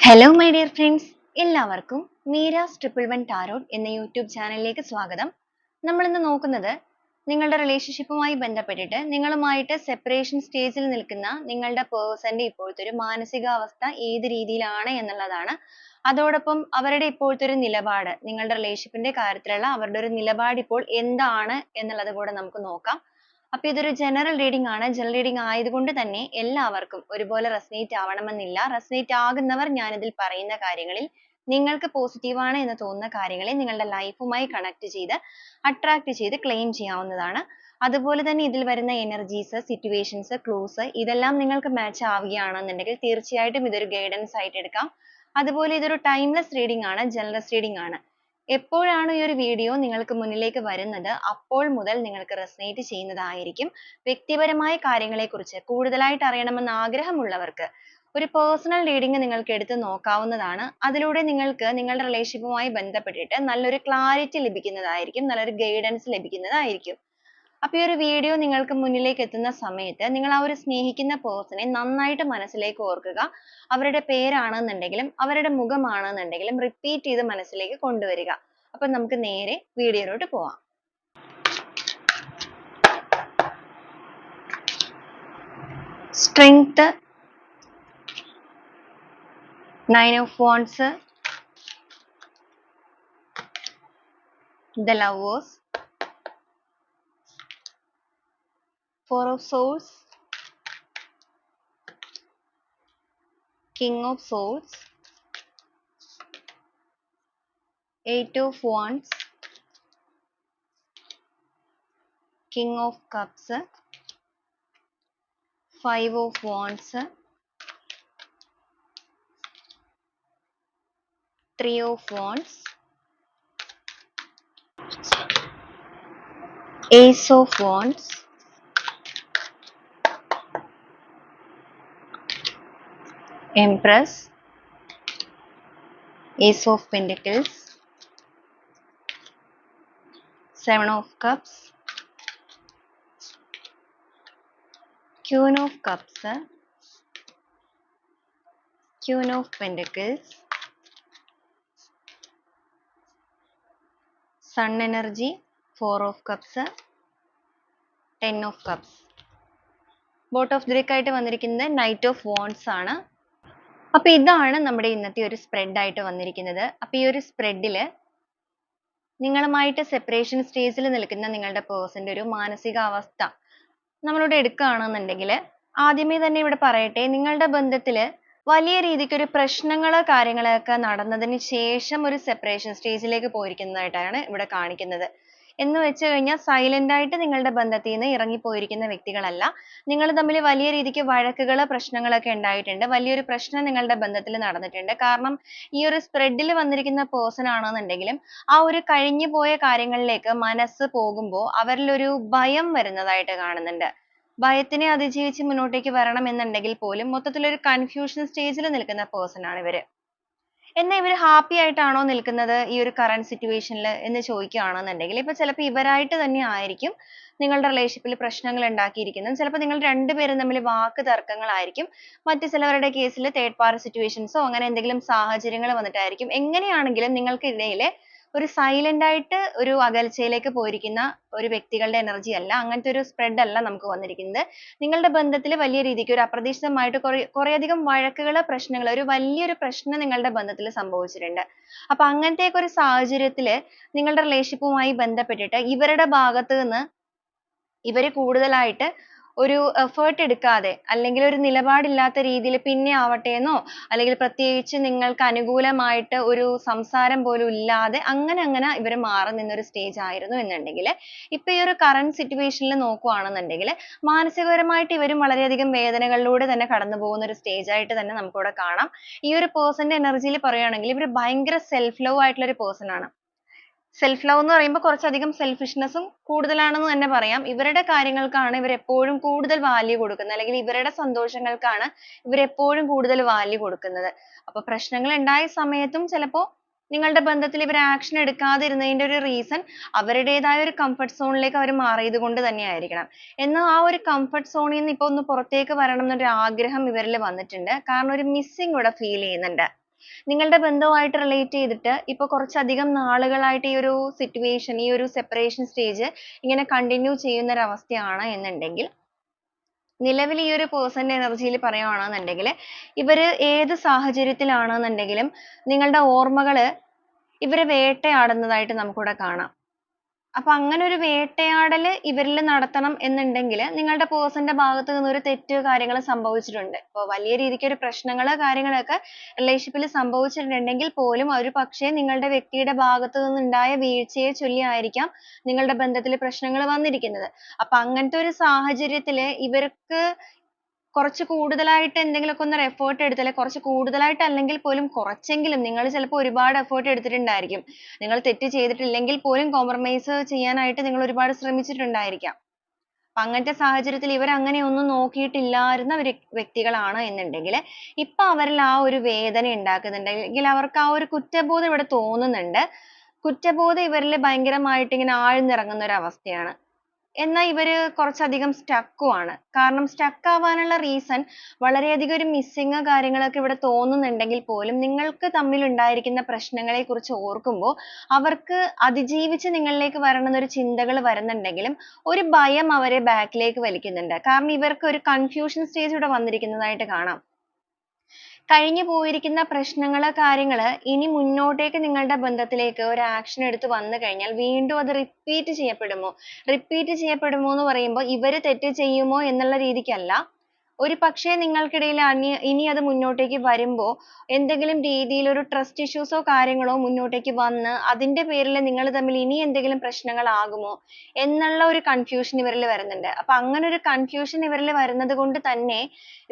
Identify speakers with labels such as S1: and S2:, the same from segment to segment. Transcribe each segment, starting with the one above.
S1: Hello my dear friends, എല്ലാവർക്കും Meera's 111 tarot എന്ന YouTube ചാനലിലേക്ക് സ്വാഗതം. നമ്മൾ ഇന്ന് നോക്കുന്നത് നിങ്ങളുടെ റിലേഷൻഷിപ്പുമായി ബന്ധപ്പെട്ടിട്ട് നിങ്ങളുമായിട്ട് സെപ്പറേഷൻ സ്റ്റേജിൽ നിൽക്കുന്ന നിങ്ങളുടെ പേഴ്സന്റെ ഇപ്പോഴത്തെ ഒരു മാനസികാവസ്ഥ ഏത് രീതിയിലാണ് എന്നുള്ളതാണ്. അതോടൊപ്പം അവരുടെ ഇപ്പോഴത്തെ ഒരു നിലപാട്, നിങ്ങളുടെ റിലേഷൻഷിപ്പിന്റെ കാര്യത്തിലുള്ള അവരുടെ ഒരു നിലപാട് ഇപ്പോൾ എന്താണ് എന്നുള്ളത് കൂടെ നമുക്ക് നോക്കാം. അപ്പൊ ഇതൊരു ജനറൽ റീഡിംഗ് ആണ്. ജനറൽ റീഡിംഗ് ആയതുകൊണ്ട് തന്നെ എല്ലാവർക്കും ഒരുപോലെ റെസനേറ്റ് ആവണമെന്നില്ല. റെസനേറ്റ് ആകുന്നവർ ഞാൻ ഇതിൽ പറയുന്ന കാര്യങ്ങളിൽ നിങ്ങൾക്ക് പോസിറ്റീവ് ആണ് എന്ന് തോന്നുന്ന കാര്യങ്ങളെ നിങ്ങളുടെ ലൈഫുമായി കണക്ട് ചെയ്ത് അട്രാക്ട് ചെയ്ത് ക്ലെയിം ചെയ്യാവുന്നതാണ്. അതുപോലെ തന്നെ ഇതിൽ വരുന്ന എനർജീസ്, സിറ്റുവേഷൻസ്, ക്ലൂസ് ഇതെല്ലാം നിങ്ങൾക്ക് മാച്ച് ആവുകയാണെന്നുണ്ടെങ്കിൽ തീർച്ചയായിട്ടും ഇതൊരു ഗൈഡൻസ് ആയിട്ട് എടുക്കാം. അതുപോലെ ഇതൊരു ടൈംലെസ് റീഡിംഗ് ആണ്, ജനറൽ റീഡിംഗ് ആണ്. എപ്പോഴാണ് ഈ ഒരു വീഡിയോ നിങ്ങൾക്ക് മുന്നിലേക്ക് വരുന്നത് അപ്പോൾ മുതൽ നിങ്ങൾക്ക് റെസനേറ്റ് ചെയ്യുന്നതായിരിക്കും. വ്യക്തിപരമായ കാര്യങ്ങളെക്കുറിച്ച് കൂടുതലായിട്ട് അറിയണമെന്ന് ആഗ്രഹമുള്ളവർക്ക് ഒരു പേഴ്സണൽ റീഡിംഗ് നിങ്ങൾക്ക് എടുത്ത് നോക്കാവുന്നതാണ്. അതിലൂടെ നിങ്ങൾക്ക് നിങ്ങളുടെ റിലേഷൻഷിപ്പുമായി ബന്ധപ്പെട്ടിട്ട് നല്ലൊരു ക്ലാരിറ്റി ലഭിക്കുന്നതായിരിക്കും, നല്ലൊരു ഗൈഡൻസ് ലഭിക്കുന്നതായിരിക്കും. അപ്പൊ ഈ ഒരു വീഡിയോ നിങ്ങൾക്ക് മുന്നിലേക്ക് എത്തുന്ന സമയത്ത് നിങ്ങൾ ആ ഒരു സ്നേഹിക്കുന്ന പേഴ്സണെ നന്നായിട്ട് മനസ്സിലേക്ക് ഓർക്കുക. അവരുടെ പേരാണെന്നുണ്ടെങ്കിലും അവരുടെ മുഖമാണെന്നുണ്ടെങ്കിലും റിപ്പീറ്റ് ചെയ്ത് മനസ്സിലേക്ക് കൊണ്ടുവരിക. അപ്പൊ നമുക്ക് നേരെ വീഡിയോയിലോട്ട് പോവാം. Strength, 9 of Wands, the Lovers, 4 of Swords, King of Swords, 8 of Wands, King of Cups, 5 of Wands, 3 of Wands, Ace of Wands, Empress, Ace of Pentacles, 7 of Cups, Queen of Cups, Queen of Pentacles, Sun energy, 4 of Cups, 10 of Cups. Boat of the deck ആയിട്ട് വന്നിരിക്കുന്നത് knight of wands ആണ്. അപ്പൊ ഇതാണ് നമ്മുടെ ഇന്നത്തെ ഒരു spread ആയിട്ട് വന്നിരിക്കുന്നത്. അപ്പൊ ഈ ഒരു സ്പ്രെഡില് നിങ്ങളുമായിട്ട് സെപ്പറേഷൻ സ്റ്റേജിൽ നിൽക്കുന്ന നിങ്ങളുടെ പേഴ്സന്റെ ഒരു മാനസികാവസ്ഥ നമ്മളിവിടെ എടുക്കുകയാണെന്നുണ്ടെങ്കിൽ ആദ്യമേ തന്നെ ഇവിടെ പറയട്ടെ, നിങ്ങളുടെ ബന്ധത്തില് വലിയ രീതിക്ക് ഒരു പ്രശ്നങ്ങളോ കാര്യങ്ങളൊക്കെ നടന്നതിന് ശേഷം ഒരു സെപ്പറേഷൻ സ്റ്റേജിലേക്ക് പോയിരിക്കുന്നതായിട്ടാണ് ഇവിടെ കാണിക്കുന്നത്. എന്ന് വെച്ച് കഴിഞ്ഞാൽ സൈലന്റ് ആയിട്ട് നിങ്ങളുടെ ബന്ധത്തിൽ നിന്ന് ഇറങ്ങിപ്പോയിരിക്കുന്ന വ്യക്തികളല്ല. നിങ്ങൾ തമ്മിൽ വലിയ രീതിക്ക് വഴക്കുകൾ, പ്രശ്നങ്ങളൊക്കെ ഉണ്ടായിട്ടുണ്ട്. വലിയൊരു പ്രശ്നം നിങ്ങളുടെ ബന്ധത്തിൽ നടന്നിട്ടുണ്ട്. കാരണം ഈ ഒരു സ്പ്രെഡിൽ വന്നിരിക്കുന്ന പേഴ്സൺ ആണെന്നുണ്ടെങ്കിലും ആ ഒരു കഴിഞ്ഞു പോയ കാര്യങ്ങളിലേക്ക് മനസ്സ് പോകുമ്പോൾ അവരിൽ ഒരു ഭയം വരുന്നതായിട്ട് കാണുന്നുണ്ട്. ഭയത്തിനെ അതിജീവിച്ച് മുന്നോട്ടേക്ക് വരണം എന്നുണ്ടെങ്കിൽ പോലും മൊത്തത്തിൽ ഒരു കൺഫ്യൂഷൻ സ്റ്റേജിൽ നിൽക്കുന്ന പേഴ്സൺ ആണ് ഇവര്. എന്നാൽ ഇവർ ഹാപ്പി ആയിട്ടാണോ നിൽക്കുന്നത് ഈ ഒരു കറന്റ് സിറ്റുവേഷനിൽ എന്ന് ചോദിക്കുകയാണെന്നുണ്ടെങ്കിൽ ഇപ്പൊ ചിലപ്പോൾ ഇവരായിട്ട് തന്നെ ആയിരിക്കും നിങ്ങളുടെ റിലേഷൻഷിപ്പിൽ പ്രശ്നങ്ങൾ ഉണ്ടാക്കിയിരിക്കുന്നത്. ചിലപ്പോൾ നിങ്ങൾ രണ്ടുപേരും തമ്മിൽ വാക്ക് തർക്കങ്ങളായിരിക്കും. മറ്റു ചിലവരുടെ കേസിൽ തേർഡ് പാർട്ടി സിറ്റുവേഷൻസോ അങ്ങനെ എന്തെങ്കിലും സാഹചര്യങ്ങൾ വന്നിട്ടായിരിക്കും. എങ്ങനെയാണെങ്കിലും നിങ്ങൾക്കിടയിൽ ഒരു സൈലന്റ് ആയിട്ട് ഒരു അകൽച്ചയിലേക്ക് പോയിരിക്കുന്ന ഒരു വ്യക്തികളുടെ എനർജി അല്ല, അങ്ങനത്തെ ഒരു സ്പ്രെഡ് അല്ല നമുക്ക് വന്നിരിക്കുന്നത്. നിങ്ങളുടെ ബന്ധത്തിൽ വലിയ രീതിക്ക് ഒരു അപ്രതീക്ഷിതമായിട്ട് കുറേയധികം വഴക്കുകൾ, പ്രശ്നങ്ങൾ, ഒരു വലിയൊരു പ്രശ്നം നിങ്ങളുടെ ബന്ധത്തിൽ സംഭവിച്ചിട്ടുണ്ട്. അപ്പൊ അങ്ങനത്തെ ഒരു സാഹചര്യത്തിൽ നിങ്ങളുടെ റിലേഷൻഷിപ്പുമായി ബന്ധപ്പെട്ടിട്ട് ഇവരുടെ ഭാഗത്ത് നിന്ന് ഇവര് കൂടുതലായിട്ട് ഒരു എഫേർട്ട് എടുക്കാതെ അല്ലെങ്കിൽ ഒരു നിലപാടില്ലാത്ത രീതിയിൽ പിന്നെ ആവട്ടെ എന്നോ അല്ലെങ്കിൽ പ്രത്യേകിച്ച് നിങ്ങൾക്ക് അനുകൂലമായിട്ട് ഒരു സംസാരം പോലും ഇല്ലാതെ അങ്ങനെ ഇവര് മാറി നിന്നൊരു സ്റ്റേജ് ആയിരുന്നു എന്നുണ്ടെങ്കിൽ ഇപ്പൊ ഈ ഒരു കറന്റ് സിറ്റുവേഷനിൽ നോക്കുകയാണെന്നുണ്ടെങ്കിൽ മാനസികപരമായിട്ട് ഇവരും വളരെയധികം വേദനകളിലൂടെ തന്നെ കടന്നു പോകുന്ന ഒരു സ്റ്റേജ് ആയിട്ട് തന്നെ നമുക്കിവിടെ കാണാം. ഈ ഒരു പേഴ്സന്റെ എനർജിയിൽ പറയുകയാണെങ്കിൽ ഇവർ ഭയങ്കര സെൽഫ് ലവ് ആയിട്ടുള്ള ഒരു പേഴ്സൺ ആണ്. സെൽഫ് ലവ് എന്ന് പറയുമ്പോൾ കുറച്ചധികം സെൽഫിഷ്നെസ്സും കൂടുതലാണെന്ന് തന്നെ പറയാം. ഇവരുടെ കാര്യങ്ങൾക്കാണ് ഇവർ എപ്പോഴും കൂടുതൽ വാല്യൂ കൊടുക്കുന്നത്, അല്ലെങ്കിൽ ഇവരുടെ സന്തോഷങ്ങൾക്കാണ് ഇവർ എപ്പോഴും കൂടുതൽ വാല്യൂ കൊടുക്കുന്നത്. അപ്പൊ പ്രശ്നങ്ങൾ ഉണ്ടായ സമയത്തും ചിലപ്പോ നിങ്ങളുടെ ബന്ധത്തിൽ ഇവർ ആക്ഷൻ എടുക്കാതിരുന്നതിന്റെ ഒരു റീസൺ അവരുടേതായ ഒരു കംഫർട്ട് സോണിലേക്ക് അവർ മാറിയത് കൊണ്ട് തന്നെ ആയിരിക്കണം. എന്നാൽ ആ ഒരു കംഫർട്ട് സോണിൽ നിന്ന് ഇപ്പൊ ഒന്ന് പുറത്തേക്ക് വരണം എന്നൊരു ആഗ്രഹം ഇവരിൽ വന്നിട്ടുണ്ട്. കാരണം ഒരു മിസ്സിംഗ് ഇവിടെ ഫീൽ ചെയ്യുന്നുണ്ട്. നിങ്ങളുടെ ബന്ധവുമായിട്ട് റിലേറ്റ് ചെയ്തിട്ട് ഇപ്പൊ കുറച്ചധികം നാളുകളായിട്ട് ഈ ഒരു സിറ്റുവേഷൻ, ഈ ഒരു സെപ്പറേഷൻ സ്റ്റേജ് ഇങ്ങനെ കണ്ടിന്യൂ ചെയ്യുന്ന ഒരു അവസ്ഥയാണ് എന്നുണ്ടെങ്കിൽ, നിലവിൽ ഈ ഒരു പേഴ്സന്റെ എനർജിയിൽ പറയുകയാണെന്നുണ്ടെങ്കിൽ, ഇവര് ഏത് സാഹചര്യത്തിലാണെന്നുണ്ടെങ്കിലും നിങ്ങളുടെ ഓർമ്മകള് ഇവരെ വേട്ടയാടുന്നതായിട്ട് നമുക്കിവിടെ കാണാം. അപ്പൊ അങ്ങനെ ഒരു വേട്ടയാടല് ഇവരിൽ നടത്തണം എന്നുണ്ടെങ്കിൽ നിങ്ങളുടെ പേഴ്സന്റെ ഭാഗത്ത് നിന്ന് ഒരു തെറ്റ് കാര്യങ്ങൾ സംഭവിച്ചിട്ടുണ്ട്. ഇപ്പൊ വലിയ രീതിക്ക് ഒരു പ്രശ്നങ്ങള് കാര്യങ്ങളൊക്കെ റിലേഷൻഷിപ്പിൽ സംഭവിച്ചിട്ടുണ്ടെങ്കിൽ പോലും ഒരു പക്ഷേ നിങ്ങളുടെ വ്യക്തിയുടെ ഭാഗത്ത് നിന്നുണ്ടായ വീഴ്ചയെ ചൊല്ലിയായിരിക്കാം നിങ്ങളുടെ ബന്ധത്തിൽ പ്രശ്നങ്ങൾ വന്നിരിക്കുന്നത്. അപ്പൊ അങ്ങനത്തെ ഒരു സാഹചര്യത്തില് ഇവർക്ക് കുറച്ച് കൂടുതലായിട്ട് എന്തെങ്കിലുമൊക്കെ ഒന്ന് എഫേർട്ട് എടുത്താൽ, കുറച്ച് കൂടുതലായിട്ട് അല്ലെങ്കിൽ പോലും കുറച്ചെങ്കിലും, നിങ്ങൾ ചിലപ്പോൾ ഒരുപാട് എഫേർട്ട് എടുത്തിട്ടുണ്ടായിരിക്കും. നിങ്ങൾ തെറ്റ് ചെയ്തിട്ടില്ലെങ്കിൽ പോലും കോംപ്രമൈസ് ചെയ്യാനായിട്ട് നിങ്ങൾ ഒരുപാട് ശ്രമിച്ചിട്ടുണ്ടായിരിക്കാം. അപ്പൊ അങ്ങനത്തെ സാഹചര്യത്തിൽ ഇവർ അങ്ങനെ ഒന്നും നോക്കിയിട്ടില്ലായിരുന്ന ഒരു വ്യക്തികളാണ് എന്നുണ്ടെങ്കിൽ, ഇപ്പൊ അവരിൽ ആ ഒരു വേദന ഉണ്ടാക്കുന്നുണ്ടെങ്കിൽ, അവർക്ക് ആ ഒരു കുറ്റബോധം ഇവിടെ തോന്നുന്നുണ്ട്. കുറ്റബോധം ഇവരിൽ ഭയങ്കരമായിട്ട് ഇങ്ങനെ ആഴ്ന്നിറങ്ങുന്ന ഒരു അവസ്ഥയാണ്. എന്നാൽ ഇവര് കുറച്ചധികം stuck ആണ്. കാരണം stuck ആവാനുള്ള reason വളരെയധികം ഒരു missing കാര്യങ്ങളൊക്കെ ഇവിടെ തോന്നുന്നുണ്ടെങ്കിൽ പോലും, നിങ്ങൾക്ക് തമ്മിൽ ഉണ്ടായിരിക്കുന്ന പ്രശ്നങ്ങളെ കുറിച്ച് ഓർക്കുമ്പോൾ അവർക്ക് അതിജീവിച്ച് നിങ്ങളിലേക്ക് വരണമെന്നൊരു ചിന്തകൾ വരുന്നുണ്ടെങ്കിലും ഒരു ഭയം അവരെ ബാക്കിലേക്ക് വലിക്കുന്നുണ്ട്. കാരണം ഇവർക്ക് ഒരു confusion stage ഇവിടെ വന്നിരിക്കുന്നതായിട്ട് കാണാം. കഴിഞ്ഞു പോയിരിക്കുന്ന പ്രശ്നങ്ങള് കാര്യങ്ങള് ഇനി മുന്നോട്ടേക്ക് നിങ്ങളുടെ ബന്ധത്തിലേക്ക് ഒരു ആക്ഷൻ എടുത്ത് വന്നു കഴിഞ്ഞാൽ വീണ്ടും അത് റിപ്പീറ്റ് ചെയ്യപ്പെടുമോ? റിപ്പീറ്റ് ചെയ്യപ്പെടുമോ എന്ന് പറയുമ്പോൾ ഇവര് തെറ്റ് ചെയ്യുമോ എന്നുള്ള രീതിക്കല്ല. ഒരു പക്ഷേ നിങ്ങൾക്കിടയിൽ ഇനി അത് മുന്നോട്ടേക്ക് വരുമ്പോ എന്തെങ്കിലും രീതിയിൽ ഒരു ട്രസ്റ്റ് ഇഷ്യൂസോ കാര്യങ്ങളോ മുന്നോട്ടേക്ക് വന്ന് അതിന്റെ പേരിൽ നിങ്ങൾ തമ്മിൽ ഇനി എന്തെങ്കിലും പ്രശ്നങ്ങൾ ആകുമോ എന്നുള്ള ഒരു കൺഫ്യൂഷൻ ഇവരിൽ വരുന്നുണ്ട്. അപ്പൊ അങ്ങനെ ഒരു കൺഫ്യൂഷൻ ഇവരിൽ വരുന്നത് കൊണ്ട് തന്നെ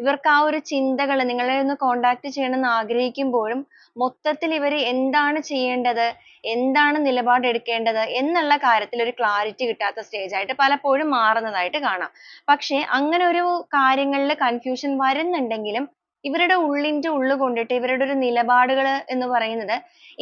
S1: ഇവർക്ക് ആ ഒരു ചിന്തകൾ നിങ്ങളെ ഒന്ന് കോണ്ടാക്ട് ചെയ്യണമെന്ന് ആഗ്രഹിക്കുമ്പോഴും മൊത്തത്തിൽ ഇവർ എന്താണ് ചെയ്യേണ്ടത്, എന്താണ് നിലപാട് എടുക്കേണ്ടത് എന്നുള്ള കാര്യത്തിൽ ഒരു ക്ലാരിറ്റി കിട്ടാത്ത സ്റ്റേജ് ആയിട്ട് പലപ്പോഴും മാറുന്നതായിട്ട് കാണാം. പക്ഷേ അങ്ങനെ ഒരു കാര്യങ്ങളിൽ കൺഫ്യൂഷൻ വരുന്നുണ്ടെങ്കിലും ഇവരുടെ ഉള്ളിന്റെ ഉള്ളു കൊണ്ടിട്ട് ഇവരുടെ ഒരു നിലപാടുകൾ എന്ന് പറയുന്നത്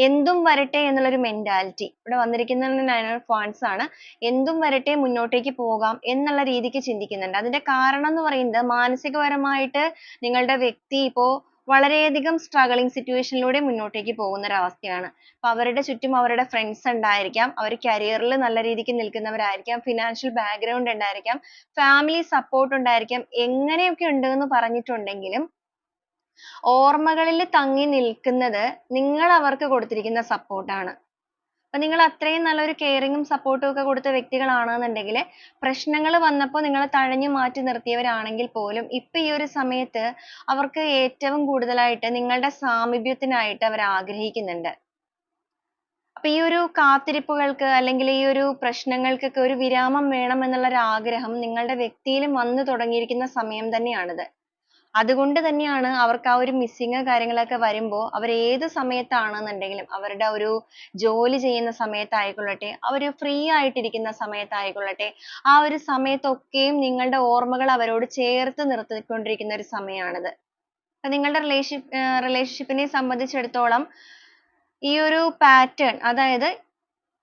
S1: എന്തും വരട്ടെ എന്നുള്ളൊരു മെന്റാലിറ്റി ഇവിടെ വന്നിരിക്കുന്നത് നയൻ ഓഫ് വാൻഡ്സ് ആണ്. എന്തും വരട്ടെ മുന്നോട്ടേക്ക് പോകാം എന്നുള്ള രീതിക്ക് ചിന്തിക്കുന്നുണ്ട്. അതിന്റെ കാരണം എന്ന് പറയുന്നത് മാനസികപരമായിട്ട് നിങ്ങളുടെ വ്യക്തി ഇപ്പോ വളരെയധികം സ്ട്രഗിളിംഗ് സിറ്റുവേഷനിലൂടെ മുന്നോട്ടേക്ക് പോകുന്ന ഒരു അവസ്ഥയാണ്. അപ്പൊ അവരുടെ ചുറ്റും അവരുടെ ഫ്രണ്ട്സ് ഉണ്ടായിരിക്കാം, അവർ കരിയറിൽ നല്ല രീതിക്ക് നിൽക്കുന്നവരായിരിക്കാം, ഫിനാൻഷ്യൽ ബാക്ക്ഗ്രൗണ്ട് ഉണ്ടായിരിക്കാം, ഫാമിലി സപ്പോർട്ട് ഉണ്ടായിരിക്കാം, എങ്ങനെയൊക്കെ ഉണ്ട് എന്ന് പറഞ്ഞിട്ടുണ്ടെങ്കിലും ഓർമ്മകളിൽ തങ്ങി നിൽക്കുന്നത് നിങ്ങൾ അവർക്ക് കൊടുത്തിരിക്കുന്ന സപ്പോർട്ടാണ്. അപ്പൊ നിങ്ങൾ അത്രയും നല്ലൊരു കെയറിങ്ങും സപ്പോർട്ടും ഒക്കെ കൊടുത്ത വ്യക്തികളാണെന്നുണ്ടെങ്കിൽ പ്രശ്നങ്ങൾ വന്നപ്പോൾ നിങ്ങൾ തഴഞ്ഞു മാറ്റി നിർത്തിയവരാണെങ്കിൽ പോലും ഇപ്പൊ ഈ ഒരു സമയത്ത് അവർക്ക് ഏറ്റവും കൂടുതലായിട്ട് നിങ്ങളുടെ സാമീപ്യത്തിനായിട്ട് അവർ ആഗ്രഹിക്കുന്നുണ്ട്. അപ്പൊ ഈ ഒരു കാത്തിരിപ്പുകൾക്ക് അല്ലെങ്കിൽ ഈ ഒരു പ്രശ്നങ്ങൾക്കൊക്കെ ഒരു വിരാമം വേണം എന്നുള്ള ഒരു ആഗ്രഹം നിങ്ങളുടെ വ്യക്തിയിലും വന്നു തുടങ്ങിയിരിക്കുന്ന സമയം തന്നെയാണിത്. അതുകൊണ്ട് തന്നെയാണ് അവർക്ക് ആ ഒരു മിസ്സിംഗ് കാര്യങ്ങളൊക്കെ വരുമ്പോൾ അവർ ഏത് സമയത്താണെന്നുണ്ടെങ്കിലും അവരുടെ ഒരു ജോലി ചെയ്യുന്ന സമയത്തായിക്കൊള്ളട്ടെ, അവർ ഫ്രീ ആയിട്ടിരിക്കുന്ന സമയത്തായിക്കൊള്ളട്ടെ, ആ ഒരു സമയത്തൊക്കെയും നിങ്ങളുടെ ഓർമ്മകൾ അവരോട് ചേർത്ത് നിർത്തിക്കൊണ്ടിരിക്കുന്ന ഒരു സമയമാണിത്. അപ്പൊ നിങ്ങളുടെ റിലേഷൻഷിപ്പിനെ സംബന്ധിച്ചിടത്തോളം ഈ ഒരു പാറ്റേൺ, അതായത്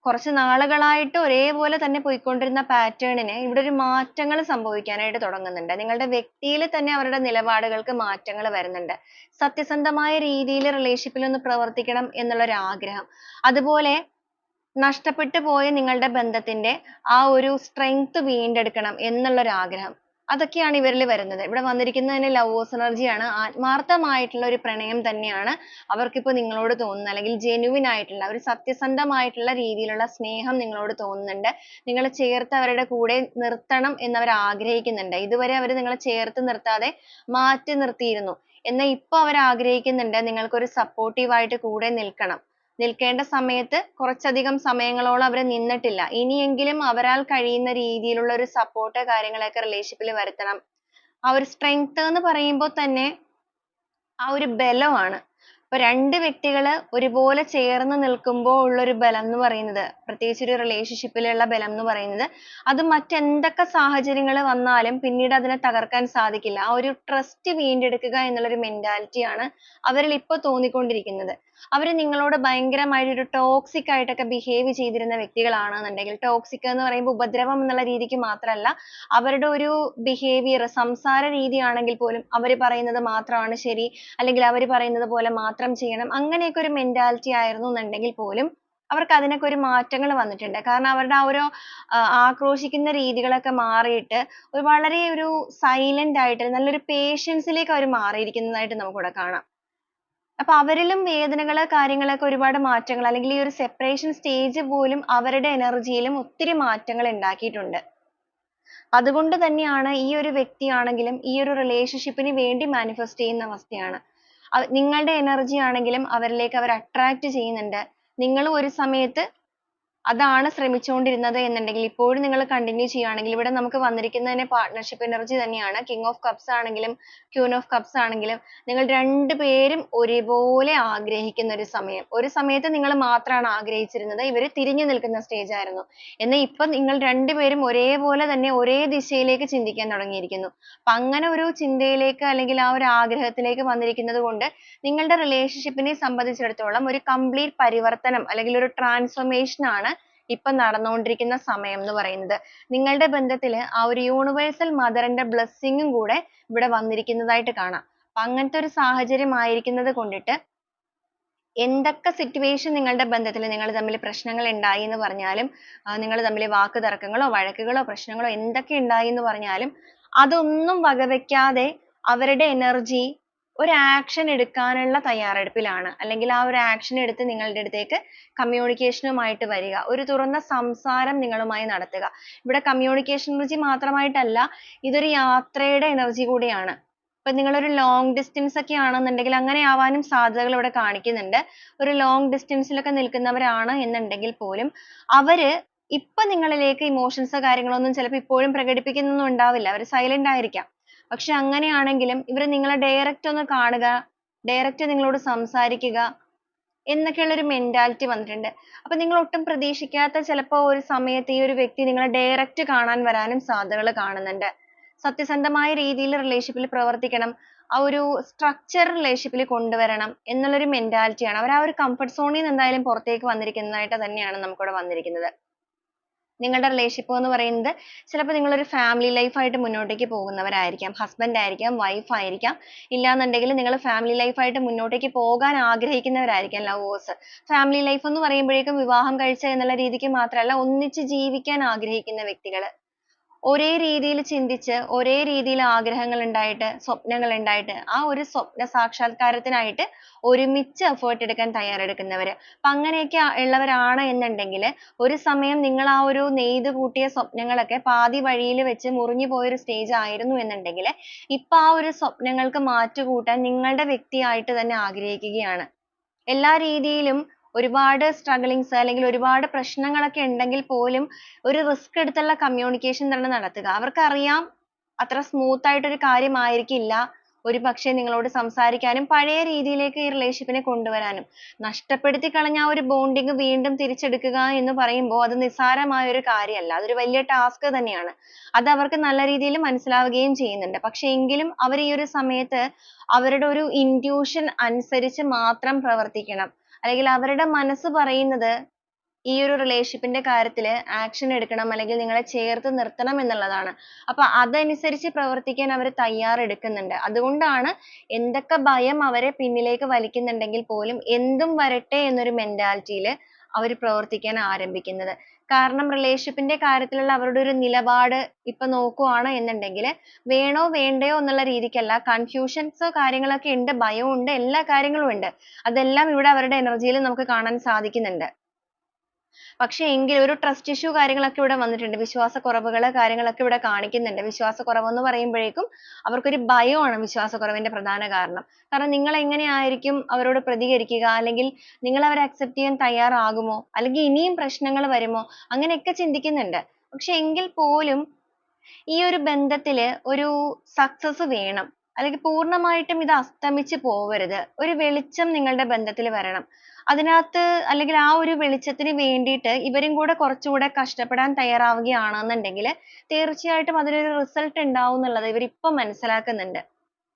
S1: കുറച്ച് നാളുകളായിട്ട് ഒരേപോലെ തന്നെ പോയിക്കൊണ്ടിരുന്ന പാറ്റേണിന് ഇവിടെ ഒരു മാറ്റങ്ങൾ സംഭവിക്കാനായിട്ട് തുടങ്ങുന്നുണ്ട്. നിങ്ങളുടെ വ്യക്തിയിൽ തന്നെ അവരുടെ നിലപാടുകൾക്ക് മാറ്റങ്ങൾ വരുന്നുണ്ട്. സത്യസന്ധമായ രീതിയിൽ റിലേഷൻഷിപ്പിൽ ഒന്ന് പ്രവർത്തിക്കണം എന്നുള്ള ഒരു ആഗ്രഹം, അതുപോലെ നഷ്ടപ്പെട്ടു പോയ നിങ്ങളുടെ ബന്ധത്തിന്റെ ആ ഒരു സ്ട്രെങ്ത് വീണ്ടെടുക്കണം എന്നുള്ള ഒരു ആഗ്രഹം, അതൊക്കെയാണ് ഇവരിൽ വരുന്നത്. ഇവിടെ വന്നിരിക്കുന്നത് ലവേഴ്സ് എനർജിയാണ്. ആത്മാർത്ഥമായിട്ടുള്ള ഒരു പ്രണയം തന്നെയാണ് അവർക്കിപ്പോ നിങ്ങളോട് തോന്നുന്നത്, അല്ലെങ്കിൽ ജെന്യുവിൻ ആയിട്ടുള്ള ഒരു സത്യസന്ധമായിട്ടുള്ള രീതിയിലുള്ള സ്നേഹം നിങ്ങളോട് തോന്നുന്നുണ്ട്. നിങ്ങളെ ചേർത്ത് അവരുടെ കൂടെ നിർത്തണം എന്നവർ ആഗ്രഹിക്കുന്നുണ്ട്. ഇതുവരെ അവർ നിങ്ങളെ ചേർത്ത് നിർത്താതെ മാറ്റി നിർത്തിയിരുന്നു. എന്നാൽ ഇപ്പൊ അവർ ആഗ്രഹിക്കുന്നുണ്ട് നിങ്ങൾക്കൊരു സപ്പോർട്ടീവ് ആയിട്ട് കൂടെ നിൽക്കണം. നിൽക്കേണ്ട സമയത്ത് കുറച്ചധികം സമയങ്ങളോളം അവർ നിന്നിട്ടില്ല. ഇനിയെങ്കിലും അവരാൽ കഴിയുന്ന രീതിയിലുള്ള ഒരു സപ്പോർട്ട് കാര്യങ്ങളൊക്കെ റിലേഷൻഷിപ്പിൽ വരുത്തണം. ആ ഒരു സ്ട്രെങ്ത് എന്ന് പറയുമ്പോൾ തന്നെ ആ ഒരു ബലമാണ്. ഇപ്പൊ രണ്ട് വ്യക്തികള് ഒരുപോലെ ചേർന്ന് നിൽക്കുമ്പോൾ ഉള്ളൊരു ബലം എന്ന് പറയുന്നത്, പ്രത്യേകിച്ച് ഒരു റിലേഷൻഷിപ്പിലുള്ള ബലം എന്ന് പറയുന്നത്, അത് മറ്റെന്തൊക്കെ സാഹചര്യങ്ങൾ വന്നാലും പിന്നീട് അതിനെ തകർക്കാൻ സാധിക്കില്ല. ആ ഒരു ട്രസ്റ്റ് വീണ്ടെടുക്കുക എന്നുള്ള ഒരു മെന്റാലിറ്റി ആണ് അവരിൽ ഇപ്പൊ തോന്നിക്കൊണ്ടിരിക്കുന്നത്. അവര് നിങ്ങളോട് ഭയങ്കരമായിട്ട് ഒരു ടോക്സിക് ആയിട്ടൊക്കെ ബിഹേവ് ചെയ്തിരുന്ന വ്യക്തികളാണെന്നുണ്ടെങ്കിൽ, ടോക്സിക് എന്ന് പറയുമ്പോൾ ഉപദ്രവം എന്നുള്ള രീതിക്ക് മാത്രമല്ല, അവരുടെ ഒരു ബിഹേവിയർ, സംസാര രീതി ആണെങ്കിൽ പോലും അവർ പറയുന്നത് മാത്രമാണ് ശരി, അല്ലെങ്കിൽ അവർ പറയുന്നത് പോലെ മാത്രം മാത്രം ചെയ്യണം അങ്ങനെയൊക്കെ ഒരു മെന്റാലിറ്റി ആയിരുന്നു എന്നുണ്ടെങ്കിൽ പോലും അവർക്ക് അതിനൊക്കെ ഒരു മാറ്റങ്ങൾ വന്നിട്ടുണ്ട്. കാരണം അവരുടെ ആ ഒരു ആക്രോശിക്കുന്ന രീതികളൊക്കെ മാറിയിട്ട് വളരെ ഒരു സൈലന്റ് ആയിട്ട് നല്ലൊരു പേഷ്യൻസിലേക്ക് അവർ മാറിയിരിക്കുന്നതായിട്ട് നമുക്കിവിടെ കാണാം. അപ്പൊ അവരിലും വേദനകള് കാര്യങ്ങളൊക്കെ ഒരുപാട് മാറ്റങ്ങൾ അല്ലെങ്കിൽ ഈ ഒരു സെപ്പറേഷൻ സ്റ്റേജ് പോലും അവരുടെ എനർജിയിലും ഒത്തിരി മാറ്റങ്ങൾ ഉണ്ടാക്കിയിട്ടുണ്ട്. അതുകൊണ്ട് തന്നെയാണ് ഈ ഒരു വ്യക്തിയാണെങ്കിലും ഈ ഒരു റിലേഷൻഷിപ്പിന് വേണ്ടി മാനിഫെസ്റ്റ് ചെയ്യുന്ന അവസ്ഥയാണ്. നിങ്ങളുടെ എനർജി ആണെങ്കിലും അവരിലേക്ക് അവർ അട്രാക്ട് ചെയ്യുന്നുണ്ട്. നിങ്ങളും ഒരു സമയത്ത് അതാണ് ശ്രമിച്ചുകൊണ്ടിരുന്നത് എന്നുണ്ടെങ്കിൽ ഇപ്പോഴും നിങ്ങൾ കണ്ടിന്യൂ ചെയ്യുകയാണെങ്കിൽ ഇവിടെ നമുക്ക് വന്നിരിക്കുന്നതിന് പാർട്ട്ണർഷിപ്പ് എനർജി തന്നെയാണ്. കിങ് ഓഫ് കപ്സ് ആണെങ്കിലും ക്യൂൻ ഓഫ് കപ്സ് ആണെങ്കിലും നിങ്ങൾ രണ്ടുപേരും ഒരുപോലെ ആഗ്രഹിക്കുന്ന ഒരു സമയം. ഒരു സമയത്ത് നിങ്ങൾ മാത്രമാണ് ആഗ്രഹിച്ചിരുന്നത്, ഇവർ തിരിഞ്ഞു നിൽക്കുന്ന സ്റ്റേജ് ആയിരുന്നു. എന്നാൽ ഇപ്പൊ നിങ്ങൾ രണ്ടുപേരും ഒരേപോലെ തന്നെ ഒരേ ദിശയിലേക്ക് ചിന്തിക്കാൻ തുടങ്ങിയിരിക്കുന്നു. അപ്പൊ അങ്ങനെ ഒരു ചിന്തയിലേക്ക് അല്ലെങ്കിൽ ആ ഒരു ആഗ്രഹത്തിലേക്ക് വന്നിരിക്കുന്നത് കൊണ്ട് നിങ്ങളുടെ റിലേഷൻഷിപ്പിനെ സംബന്ധിച്ചിടത്തോളം ഒരു കംപ്ലീറ്റ് പരിവർത്തനം അല്ലെങ്കിൽ ഒരു ട്രാൻസ്ഫോർമേഷൻ ആണ് ഇപ്പൊ നടന്നുകൊണ്ടിരിക്കുന്ന സമയം എന്ന് പറയുന്നത്. നിങ്ങളുടെ ബന്ധത്തില് ആ ഒരു യൂണിവേഴ്സൽ മദറിന്റെ ബ്ലെസ്സിങ്ങും കൂടെ ഇവിടെ വന്നിരിക്കുന്നതായിട്ട് കാണാം. അപ്പൊ അങ്ങനത്തെ ഒരു സാഹചര്യം ആയിരിക്കുന്നത് കൊണ്ടിട്ട് എന്തൊക്കെ സിറ്റുവേഷൻ നിങ്ങളുടെ ബന്ധത്തിൽ നിങ്ങൾ തമ്മിൽ പ്രശ്നങ്ങൾ ഉണ്ടായി എന്ന് പറഞ്ഞാലും നിങ്ങൾ തമ്മിൽ വാക്ക് തർക്കങ്ങളോ വഴക്കുകളോ പ്രശ്നങ്ങളോ എന്തൊക്കെ ഉണ്ടായി എന്ന് പറഞ്ഞാലും അതൊന്നും വകവെക്കാതെ അവരുടെ എനർജി ഒരു ആക്ഷൻ എടുക്കാനുള്ള തയ്യാറെടുപ്പിലാണ്. അല്ലെങ്കിൽ ആ ഒരു ആക്ഷൻ എടുത്ത് നിങ്ങളുടെ അടുത്തേക്ക് കമ്മ്യൂണിക്കേഷനുമായിട്ട് വരിക, ഒരു തുറന്ന സംസാരം നിങ്ങളുമായി നടത്തുക. ഇവിടെ കമ്മ്യൂണിക്കേഷൻ എനർജി മാത്രമായിട്ടല്ല, ഇതൊരു യാത്രയുടെ എനർജി കൂടിയാണ്. ഇപ്പൊ നിങ്ങളൊരു ലോങ് ഡിസ്റ്റൻസ് ഒക്കെ ആണെന്നുണ്ടെങ്കിൽ അങ്ങനെ ആവാനും സാധ്യതകൾ ഇവിടെ കാണിക്കുന്നുണ്ട്. ഒരു ലോങ് ഡിസ്റ്റൻസിലൊക്കെ നിൽക്കുന്നവരാണ് എന്നുണ്ടെങ്കിൽ പോലും അവര് ഇപ്പൊ നിങ്ങളിലേക്ക് ഇമോഷൻസോ കാര്യങ്ങളൊന്നും ചിലപ്പോൾ ഇപ്പോഴും പ്രകടിപ്പിക്കുന്നൊന്നും ഉണ്ടാവില്ല. അവർ സൈലന്റ് ആയിരിക്കാം. പക്ഷെ അങ്ങനെയാണെങ്കിലും ഇവർ നിങ്ങളെ ഡയറക്റ്റ് ഒന്ന് കാണുക, ഡയറക്റ്റ് നിങ്ങളോട് സംസാരിക്കുക എന്നൊക്കെയുള്ള ഒരു മെന്റാലിറ്റി വന്നിട്ടുണ്ട്. അപ്പൊ നിങ്ങൾ ഒട്ടും പ്രതീക്ഷിക്കാത്ത ചിലപ്പോൾ ഒരു സമയത്ത് ഈ ഒരു വ്യക്തി നിങ്ങളെ ഡയറക്റ്റ് കാണാൻ വരാനും സാധ്യതകൾ കാണുന്നുണ്ട്. സത്യസന്ധമായ രീതിയിൽ റിലേഷൻഷിപ്പിൽ പ്രവർത്തിക്കണം, ആ ഒരു സ്ട്രക്ചർ റിലേഷൻഷിപ്പിൽ കൊണ്ടുവരണം എന്നുള്ളൊരു മെന്റാലിറ്റിയാണ്. അവർ ആ ഒരു കംഫർട്ട് സോണിൽ നിന്ന് എന്തായാലും പുറത്തേക്ക് വന്നിരിക്കുന്നതായിട്ട് തന്നെയാണ് നമുക്കിവിടെ വന്നിരിക്കുന്നത്. നിങ്ങളുടെ റിലേഷൻഷിപ്പ് എന്ന് പറയുന്നത് ചിലപ്പോൾ നിങ്ങളൊരു ഫാമിലി ലൈഫായിട്ട് മുന്നോട്ടേക്ക് പോകുന്നവരായിരിക്കാം. ഹസ്ബൻഡ് ആയിരിക്കാം, വൈഫ് ആയിരിക്കാം, ഇല്ലാന്നുണ്ടെങ്കിൽ നിങ്ങൾ ഫാമിലി ലൈഫായിട്ട് മുന്നോട്ടേക്ക് പോകാൻ ആഗ്രഹിക്കുന്നവരായിരിക്കാം ലവേഴ്സ്. ഫാമിലി ലൈഫ് എന്ന് പറയുമ്പോഴേക്കും വിവാഹം കഴിച്ച എന്നുള്ള രീതിക്ക് മാത്രമല്ല, ഒന്നിച്ച് ജീവിക്കാൻ ആഗ്രഹിക്കുന്ന വ്യക്തികൾ. ഒരേ രീതിയിൽ ചിന്തിച്ച് ഒരേ രീതിയിൽ ആഗ്രഹങ്ങൾ ഉണ്ടായിട്ട് സ്വപ്നങ്ങൾ ഉണ്ടായിട്ട് ആ ഒരു സ്വപ്ന സാക്ഷാത്കാരത്തിനായിട്ട് ഒരുമിച്ച് എഫേർട്ട് എടുക്കാൻ തയ്യാറെടുക്കുന്നവര്. അപ്പൊ അങ്ങനെയൊക്കെ ഉള്ളവരാണ് എന്നുണ്ടെങ്കിൽ ഒരു സമയം നിങ്ങൾ ആ ഒരു നെയ്ത് കൂട്ടിയ സ്വപ്നങ്ങളൊക്കെ പാതി വഴിയിൽ വെച്ച് മുറിഞ്ഞു പോയൊരു സ്റ്റേജ് ആയിരുന്നു എന്നുണ്ടെങ്കിൽ ഇപ്പൊ ആ ഒരു സ്വപ്നങ്ങൾക്ക് മാറ്റുകൂട്ടാൻ നിങ്ങളുടെ വ്യക്തിയായിട്ട് തന്നെ ആഗ്രഹിക്കുകയാണ്. എല്ലാ രീതിയിലും ഒരുപാട് സ്ട്രഗിളിങ്സ് അല്ലെങ്കിൽ ഒരുപാട് പ്രശ്നങ്ങളൊക്കെ ഉണ്ടെങ്കിൽ പോലും ഒരു റിസ്ക് എടുത്തുള്ള കമ്മ്യൂണിക്കേഷൻ തന്നെ നടത്തുക. അവർക്കറിയാം അത്ര സ്മൂത്ത് ആയിട്ടൊരു കാര്യമായിരിക്കില്ല ഒരു പക്ഷേ നിങ്ങളോട് സംസാരിക്കാനും പഴയ രീതിയിലേക്ക് ഈ റിലേഷൻഷിപ്പിനെ കൊണ്ടുവരാനും. നഷ്ടപ്പെടുത്തി കളഞ്ഞ ആ ഒരു ബോണ്ടിങ് വീണ്ടും തിരിച്ചെടുക്കുക എന്ന് പറയുമ്പോൾ അത് നിസ്സാരമായ ഒരു കാര്യമല്ല, അതൊരു വലിയ ടാസ്ക് തന്നെയാണ്. അത് അവർക്ക് നല്ല രീതിയിൽ മനസ്സിലാവുകയും ചെയ്യുന്നുണ്ട്. പക്ഷെ എങ്കിലും അവർ ഈ ഒരു സമയത്ത് അവരുടെ ഒരു ഇൻറ്റ്യൂഷൻ അനുസരിച്ച് മാത്രം പ്രവർത്തിക്കണം. അല്ലെങ്കിൽ അവരുടെ മനസ്സ് പറയുന്നത് ഈ ഒരു റിലേഷൻഷിപ്പിന്റെ കാര്യത്തിൽ ആക്ഷൻ എടുക്കണം അല്ലെങ്കിൽ നിങ്ങളെ ചേർത്ത് നിർത്തണം എന്നുള്ളതാണ്. അപ്പൊ അതനുസരിച്ച് പ്രവർത്തിക്കാൻ അവർ തയ്യാറെടുക്കുന്നുണ്ട്. അതുകൊണ്ടാണ് എന്തൊക്കെ ഭയം അവരെ പിന്നിലേക്ക് വലിക്കുന്നുണ്ടെങ്കിൽ പോലും എന്തും വരട്ടെ എന്നൊരു മെന്റാലിറ്റിയിൽ അവർ പ്രവർത്തിക്കാൻ ആരംഭിക്കുന്നത്. കാരണം റിലേഷൻഷിപ്പിന്റെ കാര്യത്തിലുള്ള അവരുടെ ഒരു നിലപാട് ഇപ്പൊ നോക്കുവാണ് എന്നുണ്ടെങ്കിൽ വേണോ വേണ്ടയോ എന്നുള്ള രീതിക്കല്ല, കൺഫ്യൂഷൻസോ കാര്യങ്ങളൊക്കെ ഉണ്ട്, ഭയമുണ്ട്, എല്ലാ കാര്യങ്ങളും ഉണ്ട്. അതെല്ലാം ഇവിടെ അവരുടെ എനർജിയിൽ നമുക്ക് കാണാൻ സാധിക്കുന്നുണ്ട്. പക്ഷെ എങ്കിലും ഒരു ട്രസ്റ്റ് ഇഷ്യൂ കാര്യങ്ങളൊക്കെ ഇവിടെ വന്നിട്ടുണ്ട്. വിശ്വാസക്കുറവുകൾ കാര്യങ്ങളൊക്കെ ഇവിടെ കാണിക്കുന്നുണ്ട്. വിശ്വാസക്കുറവെന്ന് പറയുമ്പോഴേക്കും അവർക്കൊരു ഭയമാണ് വിശ്വാസക്കുറവിന്റെ പ്രധാന കാരണം. കാരണം നിങ്ങൾ എങ്ങനെയായിരിക്കും അവരോട് പ്രതികരിക്കുക, അല്ലെങ്കിൽ നിങ്ങൾ അവരെ accept ചെയ്യാൻ തയ്യാറാകുമോ, അല്ലെങ്കിൽ ഇനിയും പ്രശ്നങ്ങൾ വരുമോ, അങ്ങനെയൊക്കെ ചിന്തിക്കുന്നുണ്ട്. പക്ഷെ എങ്കിൽ പോലും ഈ ഒരു ബന്ധത്തില് ഒരു സക്സസ് വേണം, അല്ലെങ്കിൽ പൂർണ്ണമായിട്ടും ഇത് അസ്തമിച്ച് പോവരുത്. ഒരു വെളിച്ചം നിങ്ങളുടെ ബന്ധത്തിൽ വരണം. അതിനകത്ത് അല്ലെങ്കിൽ ആ ഒരു വെളിച്ചത്തിന് വേണ്ടിയിട്ട് ഇവരും കൂടെ കുറച്ചുകൂടെ കഷ്ടപ്പെടാൻ തയ്യാറാവുകയാണെന്നുണ്ടെങ്കിൽ തീർച്ചയായിട്ടും അതിനൊരു റിസൾട്ട് ഉണ്ടാവും എന്നുള്ളത് ഇവരിപ്പം മനസ്സിലാക്കുന്നുണ്ട്.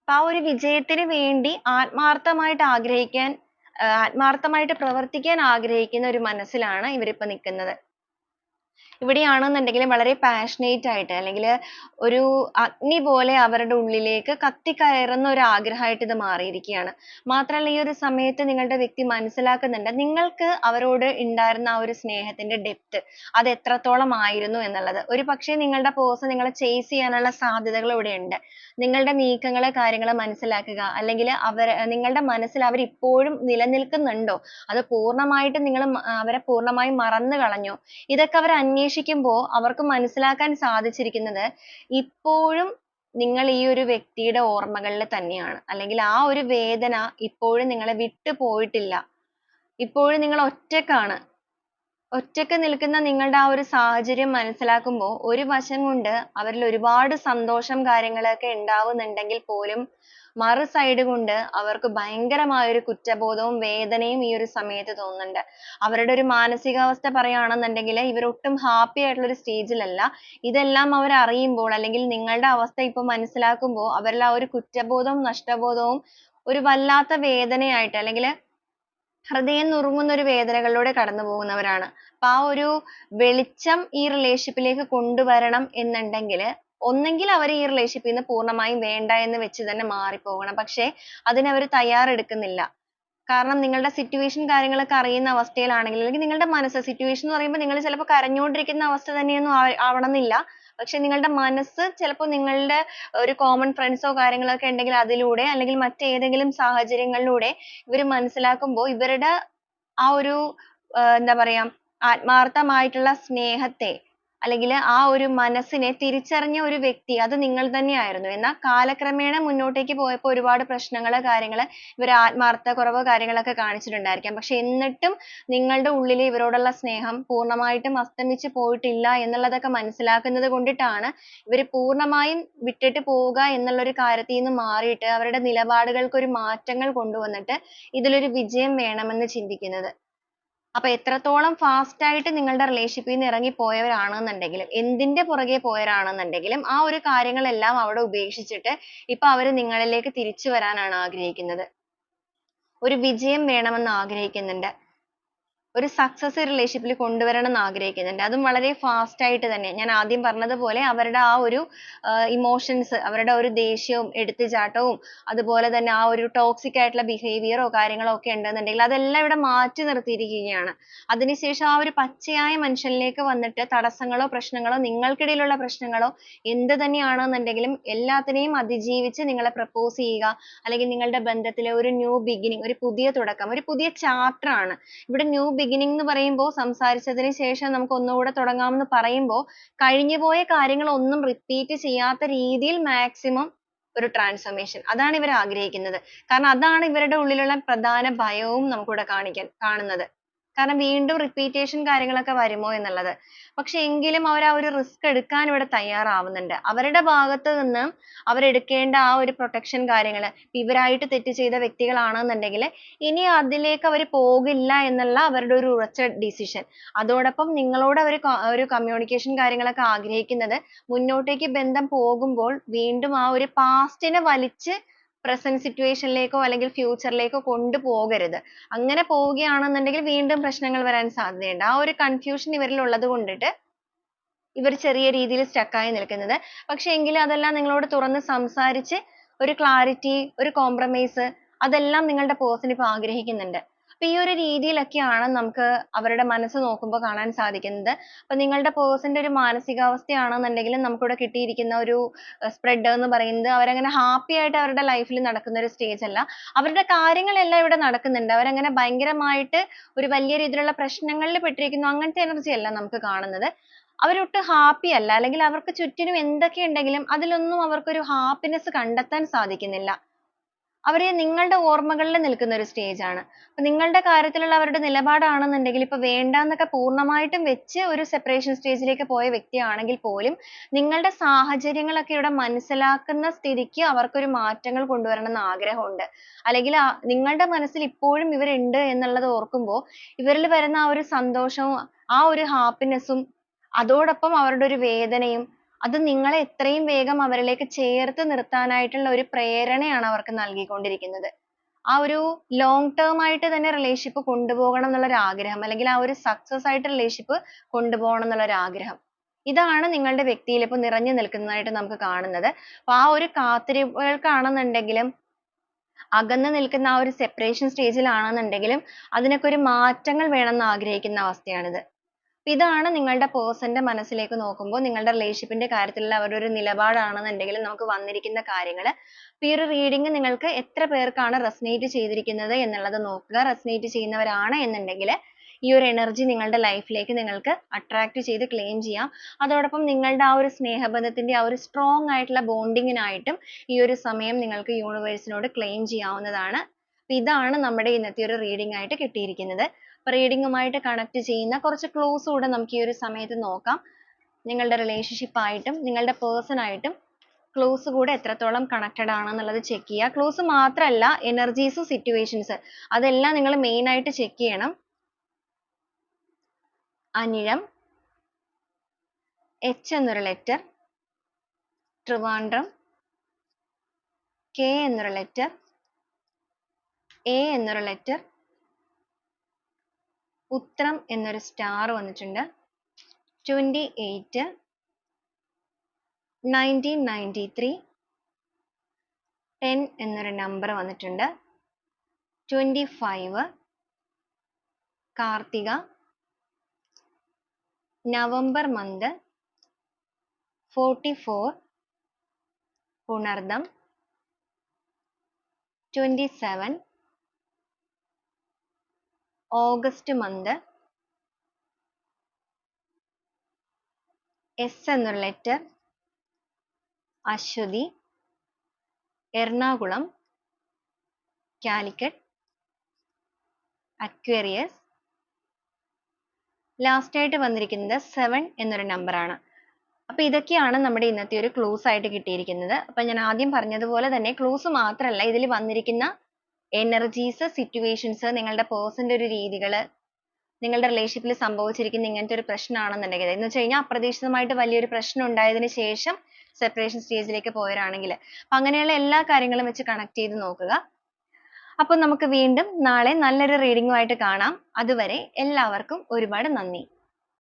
S1: അപ്പൊ ആ ഒരു വിജയത്തിന് വേണ്ടി ആത്മാർത്ഥമായിട്ട് പ്രവർത്തിക്കാൻ ആഗ്രഹിക്കുന്ന ഒരു മനസ്സിലാണ് ഇവരിപ്പോ നിൽക്കുന്നത്. ഇവിടെയാണെന്നുണ്ടെങ്കിൽ വളരെ പാഷനേറ്റ് ആയിട്ട് അല്ലെങ്കിൽ ഒരു അഗ്നി പോലെ അവരുടെ ഉള്ളിലേക്ക് കത്തിക്കയറുന്ന ഒരു ആഗ്രഹമായിട്ട് ഇത് മാറിയിരിക്കുകയാണ്. മാത്രമല്ല ഈ ഒരു സമയത്ത് നിങ്ങളുടെ വ്യക്തി മനസ്സിലാക്കുന്നുണ്ട് നിങ്ങൾക്ക് അവരോട് ഉണ്ടായിരുന്ന ആ ഒരു സ്നേഹത്തിന്റെ ഡെപ്ത് അത് എത്രത്തോളം ആയിരുന്നു എന്നുള്ളത്. ഒരു പക്ഷേ നിങ്ങളുടെ പേഴ്സൺ നിങ്ങളെ ചേസ് ചെയ്യാനുള്ള സാധ്യതകൾ ഇവിടെ ഉണ്ട്. നിങ്ങളുടെ നീക്കങ്ങള് കാര്യങ്ങള് മനസ്സിലാക്കുക, അല്ലെങ്കിൽ നിങ്ങളുടെ മനസ്സിൽ അവർ ഇപ്പോഴും നിലനിൽക്കുന്നുണ്ടോ, അത് പൂർണ്ണമായിട്ടും നിങ്ങൾ അവരെ പൂർണ്ണമായും മറന്നു കളഞ്ഞോ, ഇതൊക്കെ അവർ അന്വേഷിക്കുമ്പോൾ അവർക്ക് മനസ്സിലാക്കാൻ സാധിച്ചിരിക്കുന്നത് ഇപ്പോഴും നിങ്ങൾ ഈ ഒരു വ്യക്തിയുടെ ഓർമ്മകളിൽ തന്നെയാണ്, അല്ലെങ്കിൽ ആ ഒരു വേദന ഇപ്പോഴും നിങ്ങളെ വിട്ടു പോയിട്ടില്ല. ഇപ്പോഴും നിങ്ങൾ ഒറ്റക്കാണ്. ഒറ്റക്ക് നിൽക്കുന്ന നിങ്ങളുടെ ആ ഒരു സാഹചര്യം മനസ്സിലാക്കുമ്പോൾ ഒരു വശം കൊണ്ട് അവരിൽ ഒരുപാട് സന്തോഷം കാര്യങ്ങളൊക്കെ ഉണ്ടാവുന്നുണ്ടെങ്കിൽ പോലും മറു സൈഡ് കൊണ്ട് അവർക്ക് ഭയങ്കരമായ ഒരു കുറ്റബോധവും വേദനയും ഈ ഒരു സമയത്ത് തോന്നുന്നുണ്ട്. അവരുടെ ഒരു മാനസികാവസ്ഥ പറയുകയാണെന്നുണ്ടെങ്കിൽ ഇവരൊട്ടും ഹാപ്പി ആയിട്ടുള്ള ഒരു സ്റ്റേജിലല്ല. ഇതെല്ലാം അവർ അറിയുമ്പോൾ അല്ലെങ്കിൽ നിങ്ങളുടെ അവസ്ഥ ഇപ്പൊ മനസ്സിലാക്കുമ്പോൾ അവരിൽ ആ ഒരു കുറ്റബോധവും നഷ്ടബോധവും ഒരു വല്ലാത്ത വേദനയായിട്ട് അല്ലെങ്കിൽ ഹൃദയം നുറുങ്ങുന്ന ഒരു വേദനകളിലൂടെ കടന്നു പോകുന്നവരാണ്. അപ്പൊ ആ ഒരു വെളിച്ചം ഈ റിലേഷൻഷിപ്പിലേക്ക് കൊണ്ടുവരണം എന്നുണ്ടെങ്കിൽ ഒന്നെങ്കിൽ അവർ ഈ റിലേഷൻഷിപ്പിൽ നിന്ന് പൂർണ്ണമായും വേണ്ട എന്ന് വെച്ച് തന്നെ മാറിപ്പോകണം. പക്ഷേ അതിന് അവർ തയ്യാറെടുക്കുന്നില്ല. കാരണം നിങ്ങളുടെ സിറ്റുവേഷൻ കാര്യങ്ങളൊക്കെ അറിയുന്ന അവസ്ഥയിലാണെങ്കിൽ, അല്ലെങ്കിൽ നിങ്ങളുടെ മനസ്സ് സിറ്റുവേഷൻ എന്ന് പറയുമ്പോൾ നിങ്ങൾ ചിലപ്പോൾ കരഞ്ഞുകൊണ്ടിരിക്കുന്ന അവസ്ഥ തന്നെയൊന്നും ആവണമെന്നില്ല. പക്ഷെ നിങ്ങളുടെ മനസ്സ് ചിലപ്പോൾ നിങ്ങളുടെ ഒരു കോമൺ ഫ്രണ്ട്സോ കാര്യങ്ങളൊക്കെ ഉണ്ടെങ്കിൽ അതിലൂടെ, അല്ലെങ്കിൽ മറ്റേതെങ്കിലും സാഹചര്യങ്ങളിലൂടെ ഇവർ മനസ്സിലാക്കുമ്പോൾ ഇവരുടെ ആ ഒരു എന്താ പറയാ ആത്മാർത്ഥമായിട്ടുള്ള സ്നേഹത്തെ അല്ലെങ്കിൽ ആ ഒരു മനസ്സിനെ തിരിച്ചറിഞ്ഞ ഒരു വ്യക്തി അത് നിങ്ങൾ തന്നെയായിരുന്നു. എന്നാൽ കാലക്രമേണ മുന്നോട്ടേക്ക് പോയപ്പോൾ ഒരുപാട് പ്രശ്നങ്ങൾ കാര്യങ്ങൾ ഇവർ ആത്മാർത്ഥക്കുറവ് കാര്യങ്ങളൊക്കെ കാണിച്ചിട്ടുണ്ടായിരിക്കാം. പക്ഷെ എന്നിട്ടും നിങ്ങളുടെ ഉള്ളിൽ ഇവരോടുള്ള സ്നേഹം പൂർണ്ണമായിട്ടും അസ്തമിച്ച് പോയിട്ടില്ല എന്നുള്ളതൊക്കെ മനസ്സിലാക്കുന്നത് കൊണ്ടിട്ടാണ് ഇവർ പൂർണ്ണമായും വിട്ടിട്ട് പോവുക എന്നുള്ള ഒരു കാര്യത്തിൽ നിന്ന് മാറിയിട്ട് അവരുടെ നിലപാടുകൾക്ക് ഒരു മാറ്റങ്ങൾ കൊണ്ടുവന്നിട്ട് ഇതിലൊരു വിജയം വേണമെന്ന് ചിന്തിക്കുന്നത്. അപ്പൊ എത്രത്തോളം ഫാസ്റ്റ് ആയിട്ട് നിങ്ങളുടെ റിലേഷൻഷിപ്പിൽ നിന്ന് ഇറങ്ങി പോയവരാണെന്നുണ്ടെങ്കിലും, എന്തിന്റെ പുറകെ പോയവരാണെന്നുണ്ടെങ്കിലും ആ ഒരു കാര്യങ്ങളെല്ലാം അവിടെ ഉപേക്ഷിച്ചിട്ട് ഇപ്പൊ അവര് നിങ്ങളിലേക്ക് തിരിച്ചു വരാനാണ് ആഗ്രഹിക്കുന്നത്. ഒരു വിജയം വേണമെന്ന് ആഗ്രഹിക്കുന്നുണ്ട്. ഒരു സക്സസ് റിലേഷൻഷിപ്പിൽ കൊണ്ടുവരണം എന്ന് ആഗ്രഹിക്കുന്നുണ്ട്. അതും വളരെ ഫാസ്റ്റ് ആയിട്ട് തന്നെ. ഞാൻ ആദ്യം പറഞ്ഞതുപോലെ അവരുടെ ആ ഒരു ഇമോഷൻസ്, അവരുടെ ഒരു ദേഷ്യവും എടുത്തുചാട്ടവും അതുപോലെ തന്നെ ആ ഒരു ടോക്സിക് ആയിട്ടുള്ള ബിഹേവിയറോ കാര്യങ്ങളോ ഒക്കെ ഉണ്ടെന്നുണ്ടെങ്കിൽ അതെല്ലാം ഇവിടെ മാറ്റി നിർത്തിയിരിക്കുകയാണ്. അതിനുശേഷം ആ ഒരു പച്ചയായ മനുഷ്യനിലേക്ക് വന്നിട്ട് തടസ്സങ്ങളോ പ്രശ്നങ്ങളോ നിങ്ങൾക്കിടയിലുള്ള പ്രശ്നങ്ങളോ എന്ത് തന്നെയാണെന്നുണ്ടെങ്കിലും എല്ലാത്തിനെയും അതിജീവിച്ച് നിങ്ങളെ പ്രപ്പോസ് ചെയ്യുക, അല്ലെങ്കിൽ നിങ്ങളുടെ ബന്ധത്തിലെ ഒരു ന്യൂ ബിഗിനിങ്, ഒരു പുതിയ തുടക്കം, ഒരു പുതിയ ചാപ്റ്റർ ആണ്. ഇവിടെ ന്യൂ ബിഗിനിങ് എന്ന് പറയുമ്പോൾ സംസാരിച്ചതിന് ശേഷം നമുക്ക് ഒന്നുകൂടെ തുടങ്ങാമെന്ന് പറയുമ്പോൾ കഴിഞ്ഞുപോയ കാര്യങ്ങൾ ഒന്നും റിപ്പീറ്റ് ചെയ്യാത്ത രീതിയിൽ മാക്സിമം ഒരു ട്രാൻസ്ഫോർമേഷൻ, അതാണ് ഇവർ ആഗ്രഹിക്കുന്നത്. കാരണം അതാണ് ഇവരുടെ ഉള്ളിലുള്ള പ്രധാന ഭയവും നമുക്കിവിടെ കാണുന്നത്. കാരണം വീണ്ടും റിപ്പീറ്റേഷൻ കാര്യങ്ങളൊക്കെ വരുമോ എന്നുള്ളത്. പക്ഷെ എങ്കിലും അവർ ആ ഒരു റിസ്ക് എടുക്കാൻ ഇവിടെ തയ്യാറാവുന്നുണ്ട്. അവരുടെ ഭാഗത്ത് നിന്ന് അവരെടുക്കേണ്ട ആ ഒരു പ്രൊട്ടക്ഷൻ കാര്യങ്ങൾ, ഇവരായിട്ട് തെറ്റ് ചെയ്ത വ്യക്തികളാണെന്നുണ്ടെങ്കിൽ ഇനി അതിലേക്ക് അവർ പോകില്ല എന്നുള്ള അവരുടെ ഒരു ഉറച്ച ഡിസിഷൻ. അതോടൊപ്പം നിങ്ങളോട് അവർ ഒരു കമ്മ്യൂണിക്കേഷൻ കാര്യങ്ങളൊക്കെ ആഗ്രഹിക്കുന്നത് മുന്നോട്ടേക്ക് ബന്ധം പോകുമ്പോൾ വീണ്ടും ആ ഒരു പാസ്റ്റിനെ വലിച്ച് പ്രസന്റ് സിറ്റുവേഷനിലേക്കോ അല്ലെങ്കിൽ ഫ്യൂച്ചറിലേക്കോ കൊണ്ടുപോകരുത്. അങ്ങനെ പോവുകയാണെന്നുണ്ടെങ്കിൽ വീണ്ടും പ്രശ്നങ്ങൾ വരാൻ സാധ്യതയുണ്ട്. ആ ഒരു കൺഫ്യൂഷൻ ഇവരിൽ ഉള്ളത് കൊണ്ടിട്ട് ഇവർ ചെറിയ രീതിയിൽ stuck ആയി നിൽക്കുന്നത്. പക്ഷെ എങ്കിലും അതെല്ലാം നിങ്ങളോട് തുറന്ന് സംസാരിച്ച് ഒരു clarity, ഒരു compromise അതെല്ലാം നിങ്ങളുടെ person ഇപ്പൊ ആഗ്രഹിക്കുന്നുണ്ട്. അപ്പൊ ഈ ഒരു രീതിയിലൊക്കെയാണ് നമുക്ക് അവരുടെ മനസ്സ് നോക്കുമ്പോൾ കാണാൻ സാധിക്കുന്നത്. അപ്പൊ നിങ്ങളുടെ person ന്റെ ഒരു മാനസികാവസ്ഥയാണെന്നുണ്ടെങ്കിലും നമുക്കിവിടെ കിട്ടിയിരിക്കുന്ന ഒരു spread എന്ന് പറയുന്നത് അവരങ്ങനെ happy ആയിട്ട് അവരുടെ life ൽ നടക്കുന്ന ഒരു stage അല്ല. അവരുടെ കാര്യങ്ങളെല്ലാം ഇവിടെ നടക്കുന്നുണ്ട്. അവരങ്ങനെ ഭയങ്കരമായിട്ട് ഒരു വലിയ രീതിയിലുള്ള പ്രശ്നങ്ങളിൽ പെട്ടിരിക്കുന്നു അങ്ങനത്തെ energy അല്ല നമുക്ക് കാണുന്നത്. അവരൊട്ടും happy അല്ല, അല്ലെങ്കിൽ അവർക്ക് ചുറ്റിനും എന്തൊക്കെ ഉണ്ടെങ്കിലും അതിലൊന്നും അവർക്കൊരു happiness കണ്ടെത്താൻ സാധിക്കുന്നില്ല. അവര് നിങ്ങളുടെ ഓർമ്മകളിൽ നിൽക്കുന്ന ഒരു stage ആണ്. അപ്പൊ നിങ്ങളുടെ കാര്യത്തിലുള്ള അവരുടെ നിലപാടാണെന്നുണ്ടെങ്കിൽ ഇപ്പൊ വേണ്ടാന്നൊക്കെ പൂർണ്ണമായിട്ടും വെച്ച് ഒരു separation stage ലേക്ക് പോയ വ്യക്തിയാണെങ്കിൽ പോലും നിങ്ങളുടെ സാഹചര്യങ്ങളൊക്കെ ഇവിടെ മനസ്സിലാക്കുന്ന സ്ഥിതിക്ക് അവർക്കൊരു മാറ്റങ്ങൾ കൊണ്ടുവരണം എന്ന് ആഗ്രഹമുണ്ട്. അല്ലെങ്കിൽ നിങ്ങളുടെ മനസ്സിൽ ഇപ്പോഴും ഇവരുണ്ട് എന്നുള്ളത് ഓർക്കുമ്പോൾ ഇവരിൽ വരുന്ന ആ ഒരു സന്തോഷവും ആ ഒരു happiness ഉം അതോടൊപ്പം അവരുടെ ഒരു വേദനയും അത് നിങ്ങളെ എത്രയും വേഗം അവരിലേക്ക് ചേർത്ത് നിർത്താനായിട്ടുള്ള ഒരു പ്രേരണയാണ് അവർക്ക് നൽകിക്കൊണ്ടിരിക്കുന്നത്. ആ ഒരു ലോങ് ടേം ആയിട്ട് തന്നെ റിലേഷൻഷിപ്പ് കൊണ്ടുപോകണം എന്നുള്ള ഒരു ആഗ്രഹം, അല്ലെങ്കിൽ ആ ഒരു സക്സസ് ആയിട്ട് റിലേഷൻഷിപ്പ് കൊണ്ടുപോകണം എന്നുള്ള ഒരു ആഗ്രഹം, ഇതാണ് നിങ്ങളുടെ വ്യക്തിയിൽ ഇപ്പൊ നിറഞ്ഞു നിൽക്കുന്നതായിട്ട് നമുക്ക് കാണുന്നത്. അപ്പൊ ആ ഒരു കാത്തിരിപ്പുകൾക്കാണെന്നുണ്ടെങ്കിലും, അകന്നു നിൽക്കുന്ന ആ ഒരു സെപ്പറേഷൻ സ്റ്റേജിലാണെന്നുണ്ടെങ്കിലും അതിനൊക്കെ ഒരു മാറ്റങ്ങൾ വേണമെന്ന് ആഗ്രഹിക്കുന്ന അവസ്ഥയാണിത്. ഇതാണ് നിങ്ങളുടെ പേഴ്സന്റെ മനസ്സിലേക്ക് നോക്കുമ്പോൾ നിങ്ങളുടെ റിലേഷൻഷിപ്പിന്റെ കാര്യത്തിലുള്ള അവരുടെ ഒരു നിലപാടാണെന്നുണ്ടെങ്കിൽ നമുക്ക് വന്നിരിക്കുന്ന കാര്യങ്ങൾ. ഈ ഒരു റീഡിംഗ് നിങ്ങൾക്ക് എത്ര പേർക്കാണ് റെസനേറ്റ് ചെയ്തിരിക്കുന്നത് എന്നുള്ളത് നോക്കുക. റെസനേറ്റ് ചെയ്യുന്നവരാണ് എന്നുണ്ടെങ്കിൽ ഈ ഒരു എനർജി നിങ്ങളുടെ ലൈഫിലേക്ക് നിങ്ങൾക്ക് അട്രാക്ട് ചെയ്ത് ക്ലെയിം ചെയ്യാം. അതോടൊപ്പം നിങ്ങളുടെ ആ ഒരു സ്നേഹബന്ധത്തിന്റെ ആ ഒരു സ്ട്രോങ് ആയിട്ടുള്ള ബോണ്ടിങ്ങിനായിട്ടും ഈ ഒരു സമയം നിങ്ങൾക്ക് യൂണിവേഴ്സിനോട് ക്ലെയിം ചെയ്യാവുന്നതാണ്. ഇതാണ് നമ്മുടെ ഇന്നത്തെ ഒരു റീഡിംഗ് ആയിട്ട് കിട്ടിയിരിക്കുന്നത്. റീഡിങ്ങുമായിട്ട് കണക്ട് ചെയ്യുന്ന കുറച്ച് ക്ലൂസ് കൂടെ നമുക്ക് ഈ ഒരു സമയത്ത് നോക്കാം. നിങ്ങളുടെ റിലേഷൻഷിപ്പ് ആയിട്ടും നിങ്ങളുടെ പേഴ്സൺ ആയിട്ടും ക്ലൂസ് കൂടെ എത്രത്തോളം കണക്റ്റഡ് ആണെന്നുള്ളത് ചെക്ക് ചെയ്യുക. ക്ലൂസ് മാത്രമല്ല, എനർജീസ്, സിറ്റുവേഷൻസ്, അതെല്ലാം നിങ്ങൾ മെയിൻ ആയിട്ട് ചെക്ക് ചെയ്യണം. അനിഴം, എച്ച് എന്നൊരു ലെറ്റർ, ട്രിവാൻഡ്രം, കെ എന്നൊരു ലെറ്റർ, എ എന്നൊരു ലെറ്റർ, ഉത്രം എന്നൊരു സ്റ്റാർ വന്നിട്ടുണ്ട്. 28, 1993, 10 എന്നൊരു നമ്പർ വന്നിട്ടുണ്ട്. 25, Karthika, November month, 44, Punartham, 27, August month, S എന്നൊരു letter, Ashwathi, Ernakulam, Calicut, Aquarius. Last ആയിട്ട് വന്നിരിക്കുന്നത് 7 എന്നൊരു നമ്പർ ആണ്. അപ്പൊ ഇതൊക്കെയാണ് നമ്മുടെ ഇന്നത്തെ ഒരു ക്ലൂസ് ആയിട്ട് കിട്ടിയിരിക്കുന്നത്. അപ്പൊ ഞാൻ ആദ്യം പറഞ്ഞതുപോലെ തന്നെ ക്ലൂസ് മാത്രമല്ല, ഇതിൽ വന്നിരിക്കുന്ന എനർജീസ്, സിറ്റുവേഷൻസ്, നിങ്ങളുടെ പേഴ്സന്റെ ഒരു രീതികൾ, നിങ്ങളുടെ റിലേഷൻഷിപ്പിൽ സംഭവിച്ചിരിക്കുന്ന ഇങ്ങനത്തെ ഒരു പ്രശ്നമാണെന്നുണ്ടെങ്കിൽ, എന്ന് വെച്ച് കഴിഞ്ഞാൽ അപ്രതീക്ഷിതമായിട്ട് വലിയൊരു പ്രശ്നം ഉണ്ടായതിനു ശേഷം സെപ്പറേഷൻ സ്റ്റേജിലേക്ക് പോയവരാണെങ്കിൽ, അപ്പൊ അങ്ങനെയുള്ള എല്ലാ കാര്യങ്ങളും വെച്ച് കണക്ട് ചെയ്ത് നോക്കുക. അപ്പോൾ നമുക്ക് വീണ്ടും നാളെ നല്ലൊരു റീഡിംഗുമായിട്ട് കാണാം. അതുവരെ എല്ലാവർക്കും ഒരുപാട് നന്ദി.